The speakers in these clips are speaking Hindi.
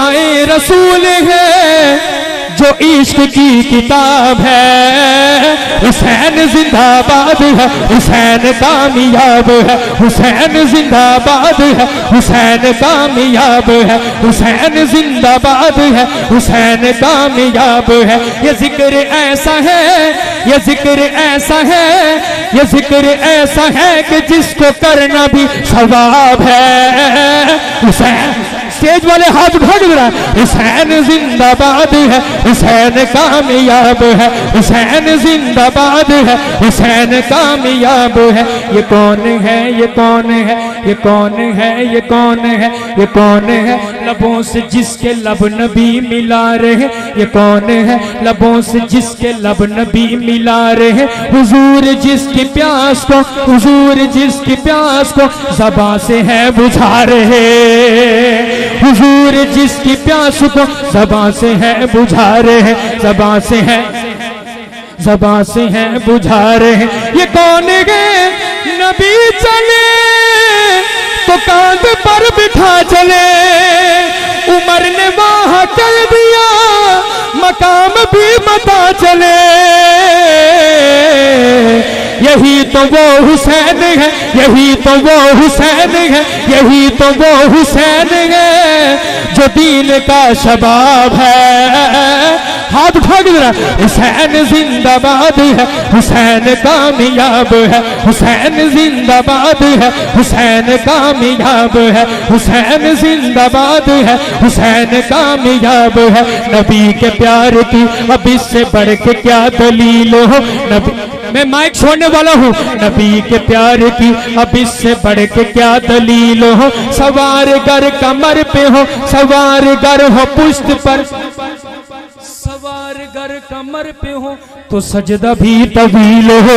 आसाए रसूल है जो इश्क की किताब है। हुसैन जिंदाबाद है, हुसैन कामयाब है, हुसैन जिंदाबाद है, हुसैन कामयाब है, हुसैन जिंदाबाद है, हुसैन कामयाब है। ये जिक्र ऐसा है, ये जिक्र ऐसा है, ये जिक्र ऐसा है कि जिसको करना भी सवाब है। हुसैन स्टेज वाले हाथ उठा के जरा, हुसैन जिंदाबाद है, हुसैन कामयाब है, हुसैन जिंदाबाद है, हुसैन कामयाब है। ये कौन है, ये कौन है, ये कौन है, ये कौन है, ये कौन है लबों से जिसके लब नबी मिला रहे। ये कौन है लबों से जिसके लब नबी मिला रहे। हुजूर जिसकी प्यास को, हुजूर जिसकी प्यास को ज़बां से है बुझा रहे। हुजूर जिसकी प्यास को ज़बां से है बुझा रहे, ज़बां से है, ज़बां से है बुझा रहे। ये कौन है नबी चले तो कांध पर बिठा चले। उमर ने वहां कर दिया मकाम भी मता चले। यही तो वो हुसैन है, यही तो वो हुसैन है, यही तो वो हुसैन है जो दीन का शबाब है। हाथ उठा के जरा, हुसैन जिंदाबाद है, हुसैन कामयाब है, हुसैन जिंदाबाद है, हुसैन कामयाब है, हुसैन जिंदाबाद है, हुसैन कामयाब है। नबी के प्यार की अब इससे बढ़ के क्या दलील हो। नबी, मैं माइक छोड़ने वाला हूँ। नबी के प्यार की अब इससे बढ़ के क्या दलील हो। सवार गर कमर पे हो, सवार गर हो पुश्त पर, सवार गर कमर पे हो तो सजदा भी तवील हो।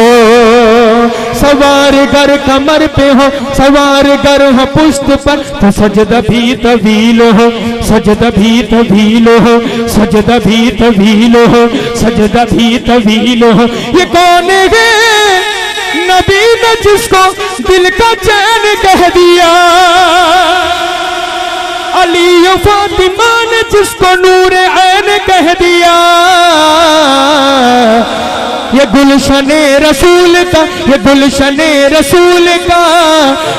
सवार गर कमर पे हो, सवार गर हो पुश्त पर तो सजदा भी तवील हो, सजदा भी तवील हो, सजदा भी तवील हो, सजदा भी तवील हो। ये कौन है नबी ने जिसको दिल का चैन कह दिया। अली फातिमा ने जिसको नूर ऐन कह दिया। ये गुलशने रसूल का, ये गुलशने रसूल का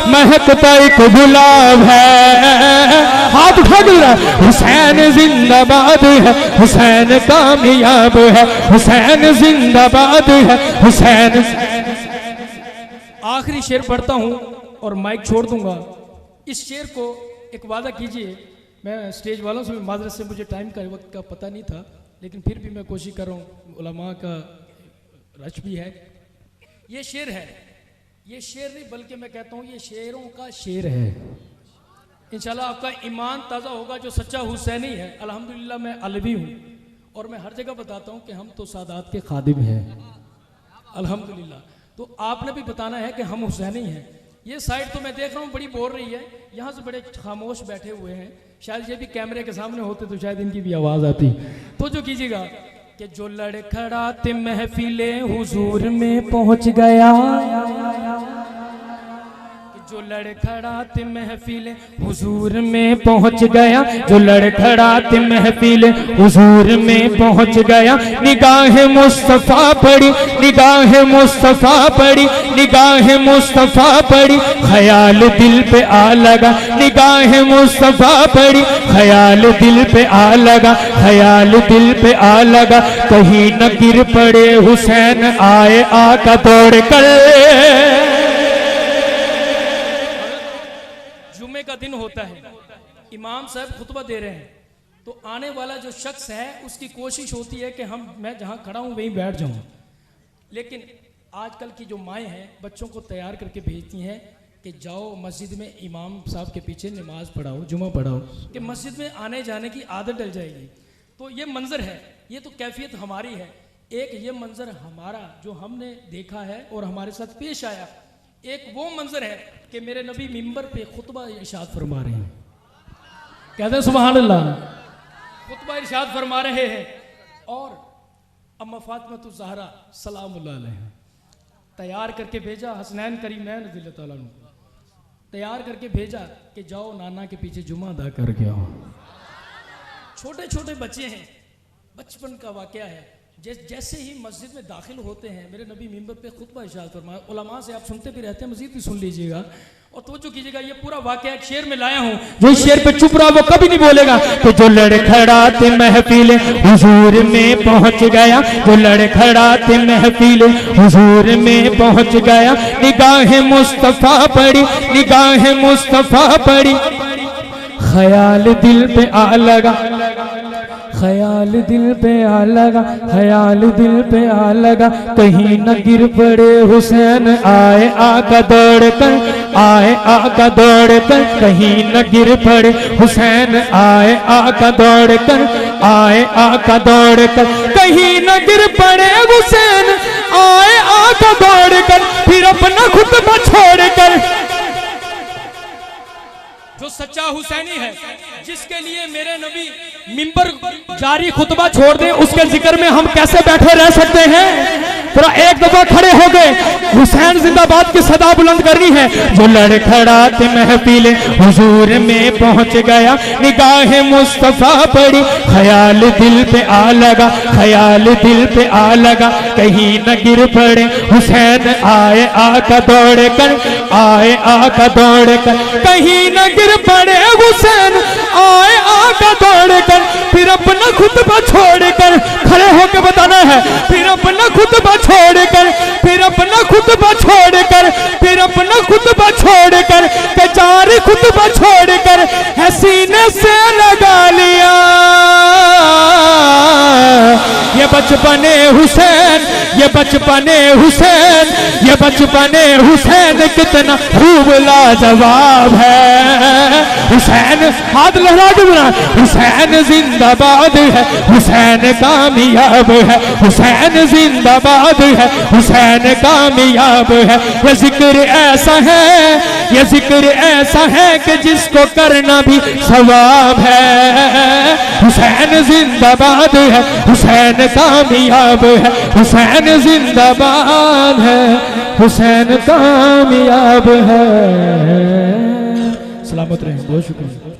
महकता एक गुलाब है। हाथ उठा के जरा, हुसैन जिंदाबाद है, हुसैन कामयाब है, हुसैन जिंदाबाद है, हुसैन। आखिरी शेर पढ़ता हूं और माइक छोड़ दूंगा। इस शेर को एक वादा कीजिए, मैं स्टेज वालों से भी माजरत से, मुझे टाइम का वक्त का पता नहीं था, लेकिन फिर भी मैं कोशिश कर रहा हूँ, उलमा का रश भी है। ये शेर है, ये शेर नहीं बल्कि मैं कहता हूँ ये शेरों का शेर है। इंशाल्लाह आपका ईमान ताज़ा होगा जो सच्चा हुसैनी है। अल्हम्दुलिल्लाह मैं अलवी हूँ और मैं हर जगह बताता हूँ कि हम तो सादात के खादिम हैं अल्हम्दुलिल्लाह। तो आपने भी बताना है कि हम हुसैनी हैं। ये साइड तो मैं देख रहा हूँ बड़ी बोल रही है, यहाँ से बड़े खामोश बैठे हुए हैं। शायद ये भी कैमरे के सामने होते तो शायद इनकी भी आवाज़ आती। तो जो कीजिएगा कि जो लड़खड़ाते महफिले हुजूर में पहुँच गया, जो लड़खड़ाते महफिले हुजूर में पहुँच गया, जो लड़खड़ाते महफिले हुजूर में पहुँच गया। निगाह मुस्तफ़ा पड़ी, निगाह मुस्तफ़ा पड़ी, निगाह मुस्तफ़ा पड़ी, ख्याल दिल पे आ लगा। निगाह मुस्तफ़ा पड़ी, ख्याल दिल पे आ लगा, ख्याल दिल पे आ लगा। कहीं न गिर पड़े हुसैन आए आका दौड़ कर। का दिन होता है, इमाम साहब खुतबा दे रहे हैं, तो आने वाला जो शख्स है उसकी कोशिश होती है कि मैं जहां खड़ा हूं वहीं बैठ जाऊं। लेकिन आजकल की जो माएँ हैं बच्चों को तैयार करके भेजती हैं कि जाओ मस्जिद में इमाम साहब के पीछे नमाज पढ़ाओ, जुमा पढ़ाओ, कि मस्जिद में आने जाने की आदत डल जाएगी। तो ये मंजर है, ये तो कैफियत हमारी है। एक ये मंजर हमारा जो हमने देखा है और हमारे साथ पेश आया। एक वो मंजर है कि मेरे नबी मिंबर पे खुतबा इरशाद फरमा रहे हैं, कहते हैं सुभान अल्लाह, खुतबा इरशाद फरमा रहे हैं। और अम्मा फातिमा तो ज़हरा सलामुल्लाह अलैहा तैयार करके भेजा, हसनैन करीमैन रज़ियल्लाहु ताला अन्हु तैयार करके भेजा कि जाओ नाना के पीछे जुमा अदा करके आओ। छोटे छोटे बच्चे हैं, बचपन का वाकया है। जैसे ही मस्जिद में दाखिल होते हैं, मेरे नबी मिंबर पे खुतबा इरशाद फरमाया। उलमा से आप सुनते भी रहते हैं, मजीद भी सुन लीजिएगा और तवज्जो कीजिएगा। ये पूरा वाकया एक शेर में लाया हूँ, जो इस शेर पे चुप रहा वो कभी नहीं बोलेगा। कि जो लड़खड़ाते महफिल हुजूर में पहुंच गया, जो लड़खड़ाते महफिल हुजूर में पहुंच गया, निगाह मुस्तफा पड़ी, निगाह मुस्तफा पड़ी, ख्याल दिल पे आ लगा, ख्याल दिल पे आ लगा, ख्याल दिल पे आ लगा, कहीं न गिर पड़े हुसैन आए आका दौड़ कर, आए आका दौड़ कर, कहीं न गिर पड़े हुसैन आए आका दौड़ कर, आए आका दौड़ कर, कहीं न गिर पड़े हुसैन आए आका दौड़ कर, फिर अपना खुतबा छोड़ कर। जो सच्चा हुसैनी है, जिसके लिए मेरे नबी मिंबर जारी खुतबा छोड़ दे, उसके जिक्र में हम कैसे बैठे रह सकते हैं? थोड़ा एक दफा खड़े हो गए, हुसैन जिंदाबाद की सदा बुलंद करनी है। जो लड़खड़ाते महफिल हुजूर में पहुंच गया, निगाह मुस्तफा पड़ी, ख्याल दिल पे आ लगा, ख्याल दिल पे आ लगा, कहीं न गिर पड़े हुसैन आए आका दौड़ कर, आए आका दौड़ कर, कहीं न गिर पड़े हुसैन आए आका दौड़ कर, फिर अपना खुतबा छोड़ कर, खड़े होकर बताना है, फिर अपना खुतबा छोड़ कर, फिर अपना खुतबा छोड़ कर, फिर अपना खुतबा छोड़ कर, के चार खुतबा छोड़ कर, है सीने से लगा लिया ये बचपने हुसैन, ये बचपने हुसैन, ये बचपने हुसैन कितना खूब लाजवाब है। हुसैन हाथ लहरा के बुला, हुसैन जिंदाबाद है, हुसैन कामयाब है, हुसैन जिंदाबाद है, हुसैन कामयाब है। ये जिक्र ऐसा है, ये जिक्र ऐसा है कि जिसको करना भी सवाब है। हुसैन जिंदाबाद है, हुसैन कामयाब है, हुसैन जिंदाबाद है, हुसैन कामयाब है। सलामत रहें, बहुत शुक्रिया।